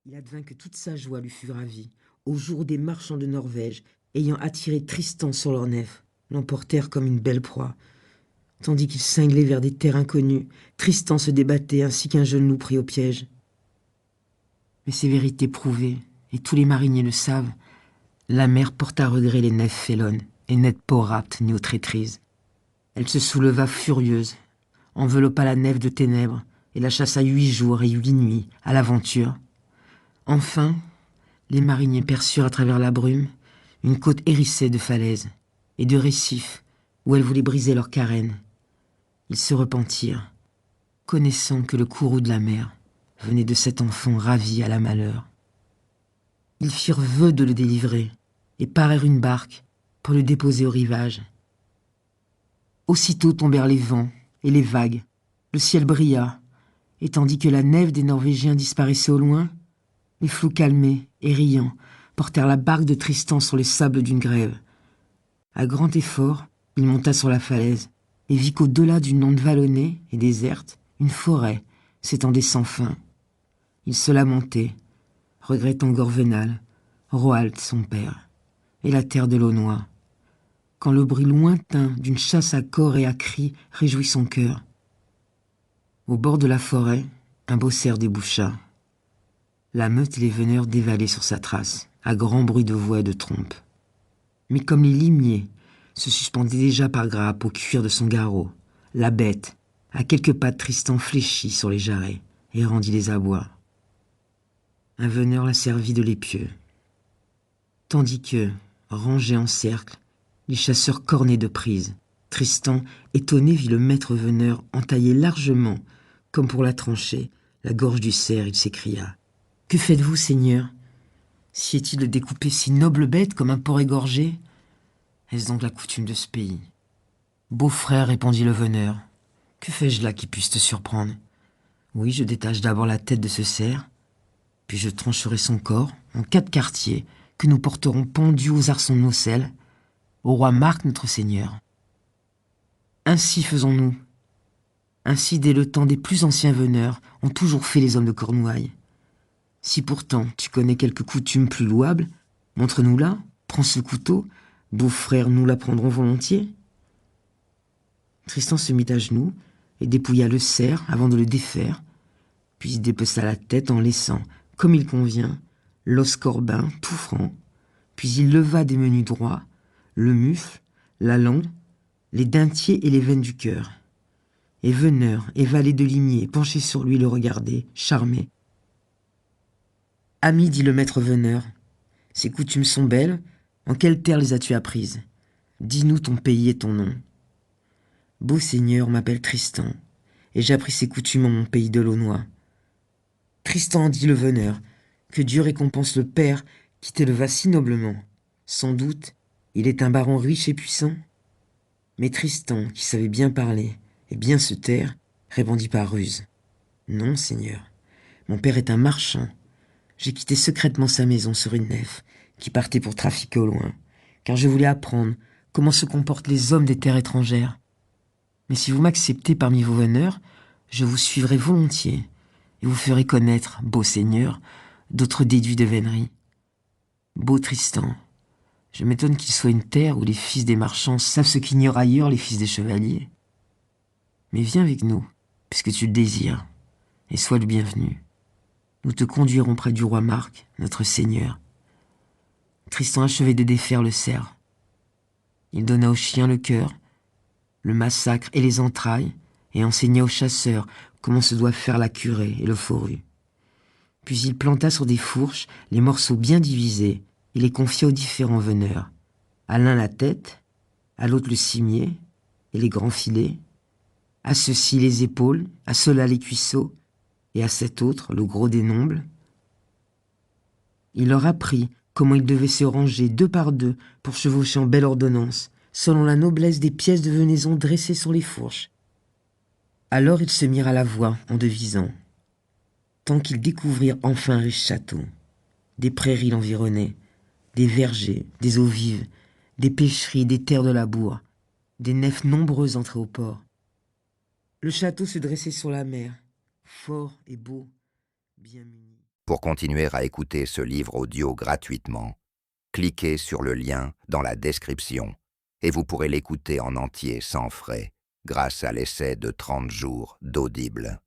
Il advint que toute sa joie lui fut ravie, au jour où des marchands de Norvège, ayant attiré Tristan sur leur nef, l'emportèrent comme une belle proie. Tandis qu'ils cinglaient vers des terres inconnues, Tristan se débattait ainsi qu'un jeune loup pris au piège. Mais ces vérités prouvées, et tous les mariniers le savent, la mer porte à regret les nefs félonnes, et n'aide pas apte ni aux traîtrises. Elle se souleva furieuse, enveloppa la nef de ténèbres, et la chassa 8 jours et 8 nuits à l'aventure. Enfin, les mariniers perçurent à travers la brume une côte hérissée de falaises et de récifs où elle voulait briser leur carène. Ils se repentirent, connaissant que le courroux de la mer venait de cet enfant ravi à la malheur. Ils firent vœu de le délivrer et parèrent une barque pour le déposer au rivage. Aussitôt tombèrent les vents et les vagues, le ciel brilla, et tandis que la nef des Norvégiens disparaissait au loin, les flots calmés et riants portèrent la barque de Tristan sur les sables d'une grève. À grand effort, il monta sur la falaise et vit qu'au-delà d'une onde vallonnée et déserte, une forêt s'étendait sans fin. Il se lamentait, regrettant Gorvenal, Roald son père, et la terre de l'Aunois, quand le bruit lointain d'une chasse à corps et à cris réjouit son cœur. Au bord de la forêt, un beau cerf déboucha. La meute et les veneurs dévalaient sur sa trace, à grand bruit de voix et de trompe. Mais comme les limiers se suspendaient déjà par grappes au cuir de son garrot, la bête, à quelques pas de Tristan, fléchit sur les jarrets et rendit les abois. Un veneur la servit de l'épieu. Tandis que, rangés en cercle, les chasseurs cornaient de prise, Tristan, étonné, vit le maître veneur entailler largement, comme pour la trancher, la gorge du cerf. Il s'écria : « Que faites-vous, seigneur ? Sied-il de découper si noble bête comme un porc égorgé ? Est-ce donc la coutume de ce pays ? » Beau-frère, répondit le veneur, que fais-je là qui puisse te surprendre ? Oui, je détache d'abord la tête de ce cerf, puis je trancherai son corps en 4 quartiers que nous porterons pendus aux arçons de nos selles, au roi Marc notre seigneur. Ainsi faisons-nous. Ainsi, dès le temps des plus anciens veneurs, ont toujours fait les hommes de Cornouailles. Si pourtant tu connais quelque coutume plus louable, montre-nous-la, prends ce couteau, beau-frère, nous la prendrons volontiers. Tristan se mit à genoux et dépouilla le cerf avant de le défaire, puis il dépeça la tête en laissant, comme il convient, l'os corbin tout franc, puis il leva des menus droits, le mufle, la langue, les dentiers et les veines du cœur. Et veneurs et valets de limier penchés sur lui le regardaient, charmés. « Ami, dit le maître veneur, ces coutumes sont belles, en quelle terre les as-tu apprises ? Dis-nous ton pays et ton nom. » « Beau seigneur, m'appelle Tristan, et j'ai appris ces coutumes en mon pays de l'Aunois. »« Tristan, dit le veneur, que Dieu récompense le père qui t'éleva si noblement. Sans doute, il est un baron riche et puissant. » Mais Tristan, qui savait bien parler et bien se taire, répondit par ruse : « Non, seigneur, mon père est un marchand. J'ai quitté secrètement sa maison sur une nef qui partait pour trafiquer au loin, car je voulais apprendre comment se comportent les hommes des terres étrangères. Mais si vous m'acceptez parmi vos veneurs, je vous suivrai volontiers et vous ferai connaître, beau seigneur, d'autres déduits de vénerie. Beau Tristan, je m'étonne qu'il soit une terre où les fils des marchands savent ce qu'ignorent ailleurs les fils des chevaliers. Mais viens avec nous, puisque tu le désires, et sois le bienvenu. Nous te conduirons près du roi Marc, notre seigneur. » Tristan achevait de défaire le cerf. Il donna au chien le cœur, le massacre et les entrailles, et enseigna aux chasseurs comment se doivent faire la curée et le forut. Puis il planta sur des fourches les morceaux bien divisés et les confia aux différents veneurs. À l'un la tête, à l'autre le cimier et les grands filets, à ceux-ci les épaules, à ceux-là les cuisseaux, et à cet autre le gros des nombles. Il leur apprit comment ils devaient se ranger 2 par 2 pour chevaucher en belle ordonnance, selon la noblesse des pièces de venaison dressées sur les fourches. Alors ils se mirent à la voie en devisant, tant qu'ils découvrirent enfin un riche château. Des prairies l'environnaient, des vergers, des eaux vives, des pêcheries, des terres de labour, des nefs nombreuses entrées au port. Le château se dressait sur la mer, fort et beau, bien muni. Pour continuer à écouter ce livre audio gratuitement, cliquez sur le lien dans la description et vous pourrez l'écouter en entier sans frais grâce à l'essai de 30 jours d'Audible.